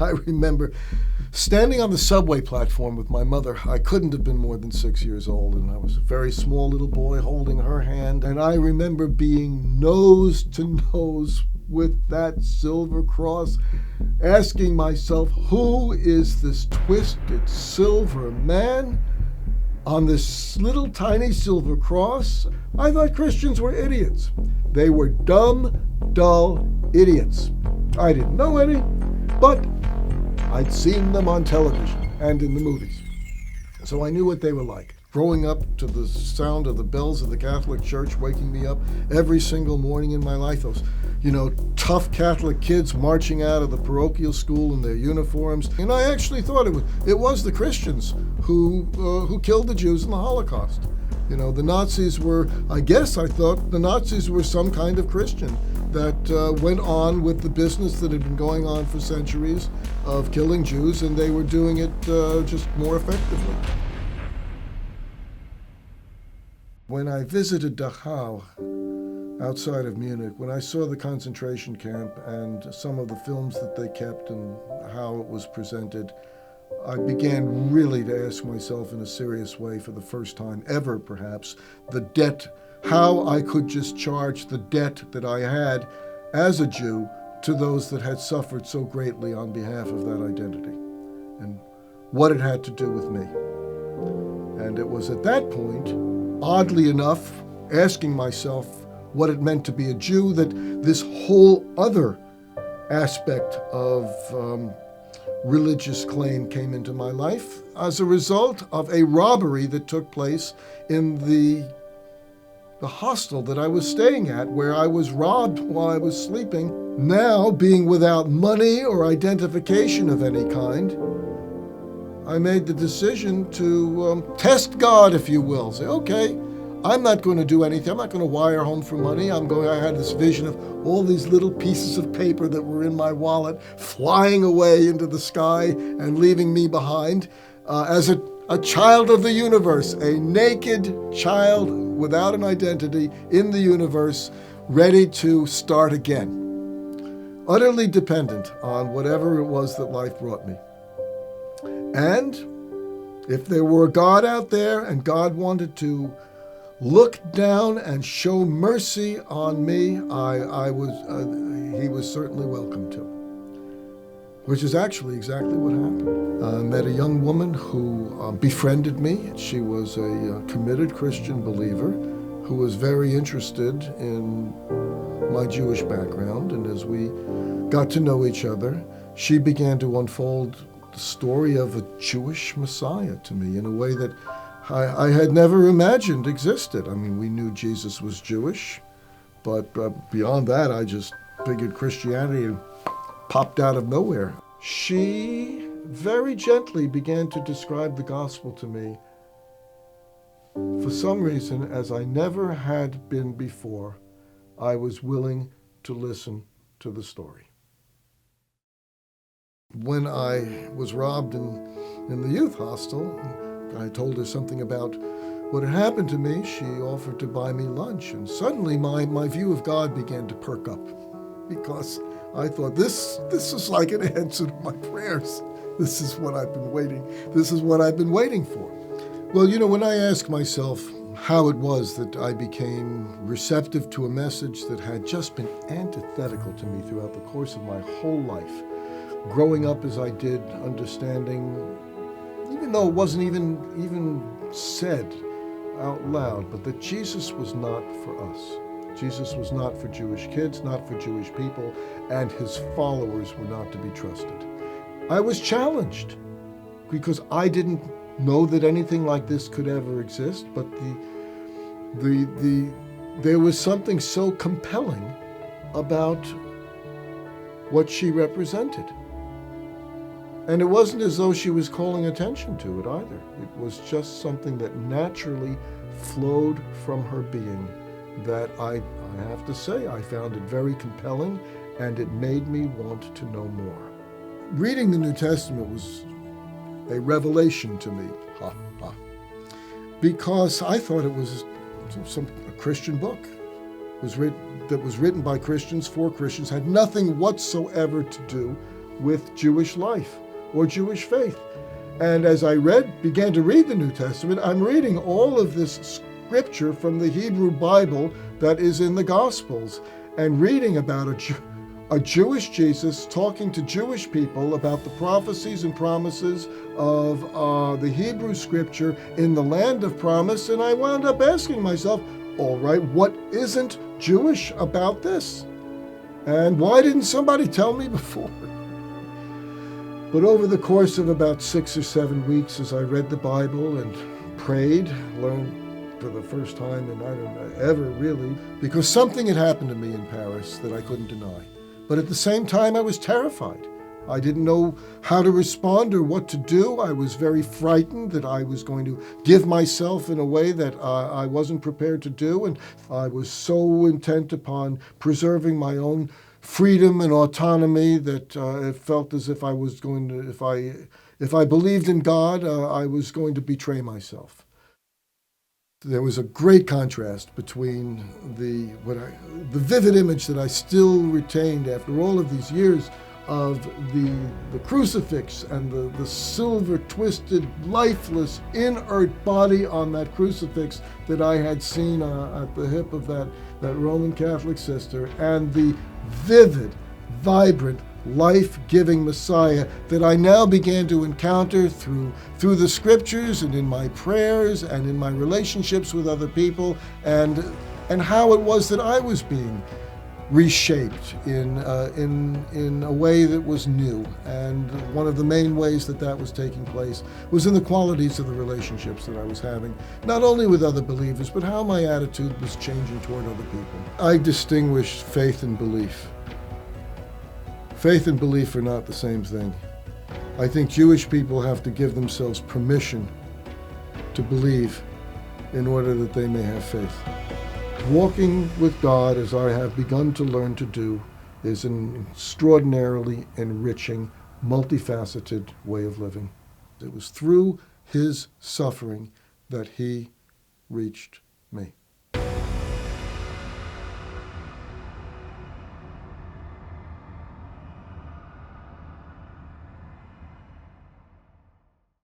I remember standing on the subway platform with my mother. I couldn't have been more than 6 years old, and I was a very small little boy holding her hand. And I remember being nose to nose with that silver cross, asking myself, who is this twisted silver man on this little tiny silver cross? I thought Christians were idiots. They were dumb, dull idiots. I didn't know any, but I'd seen them on television and in the movies. So I knew what they were like. Growing up to the sound of the bells of the Catholic Church waking me up every single morning in my life, those, tough Catholic kids marching out of the parochial school in their uniforms. And I actually thought it was the Christians who killed the Jews in the Holocaust. The Nazis were, I thought the Nazis were some kind of Christian that went on with the business that had been going on for centuries of killing Jews, and they were doing it just more effectively. When I visited Dachau outside of Munich, when I saw the concentration camp and some of the films that they kept and how it was presented, I began really to ask myself in a serious way, for the first time ever perhaps, the debt, how I could discharge the debt that I had as a Jew to those that had suffered so greatly on behalf of that identity, and what it had to do with me. And it was at that point, oddly enough, asking myself what it meant to be a Jew, that this whole other aspect of religious claim came into my life as a result of a robbery that took place in the hostel that I was staying at, where I was robbed while I was sleeping. Now, being without money or identification of any kind, I made the decision to test God, if you will. Say, okay, I'm not going to do anything. I'm not going to wire home for money. I had this vision of all these little pieces of paper that were in my wallet flying away into the sky and leaving me behind as a child of the universe, a naked child without an identity in the universe, ready to start again, utterly dependent on whatever it was that life brought me. And if there were a God out there and God wanted to look down and show mercy on me, he was certainly welcome to. Which is actually exactly what happened. I met a young woman who befriended me. She was a committed Christian believer who was very interested in my Jewish background. And as we got to know each other, she began to unfold the story of a Jewish Messiah to me in a way that I had never imagined existed. I mean, we knew Jesus was Jewish, but beyond that, I just figured Christianity popped out of nowhere. She very gently began to describe the gospel to me, for some reason, as I never had been before. I was willing to listen to the story. When I was robbed in the youth hostel, I told her something about what had happened to me. She offered to buy me lunch, and suddenly my view of God began to perk up, because I thought, this is like an answer to my prayers. This is what I've been waiting for. Well, when I ask myself how it was that I became receptive to a message that had just been antithetical to me throughout the course of my whole life, growing up as I did, understanding, even though it wasn't even said out loud, but that Jesus was not for us. Jesus was not for Jewish kids, not for Jewish people, and his followers were not to be trusted. I was challenged because I didn't know that anything like this could ever exist, but there was something so compelling about what she represented. And it wasn't as though she was calling attention to it either. It was just something that naturally flowed from her being that I have to say, I found it very compelling, and it made me want to know more. Reading the New Testament was a revelation to me, because I thought it was a Christian book. It was written by Christians for Christians, had nothing whatsoever to do with Jewish life or Jewish faith. And as I began to read the New Testament, I'm reading all of this scripture from the Hebrew Bible that is in the Gospels, and reading about a Jewish Jesus talking to Jewish people about the prophecies and promises of the Hebrew scripture in the land of promise. And I wound up asking myself, all right, what isn't Jewish about this? And why didn't somebody tell me before? But over the course of about 6 or 7 weeks, as I read the Bible and prayed, learned for the first time, and I don't know, ever really, because something had happened to me in Paris that I couldn't deny. But at the same time, I was terrified. I didn't know how to respond or what to do. I was very frightened that I was going to give myself in a way that I wasn't prepared to do. And I was so intent upon preserving my own freedom and autonomy that it felt as if I was going to, if I believed in God, I was going to betray myself. There was a great contrast between the vivid image that I still retained after all of these years of the crucifix and the silver twisted, lifeless, inert body on that crucifix that I had seen at the hip of that Roman Catholic sister, and the vivid, vibrant, life-giving Messiah that I now began to encounter through the scriptures and in my prayers and in my relationships with other people, and how it was that I was being reshaped in a way that was new. And one of the main ways that was taking place was in the qualities of the relationships that I was having, not only with other believers, but how my attitude was changing toward other people. I distinguish faith and belief. Faith and belief are not the same thing. I think Jewish people have to give themselves permission to believe in order that they may have faith. Walking with God, as I have begun to learn to do, is an extraordinarily enriching, multifaceted way of living. It was through his suffering that he reached me.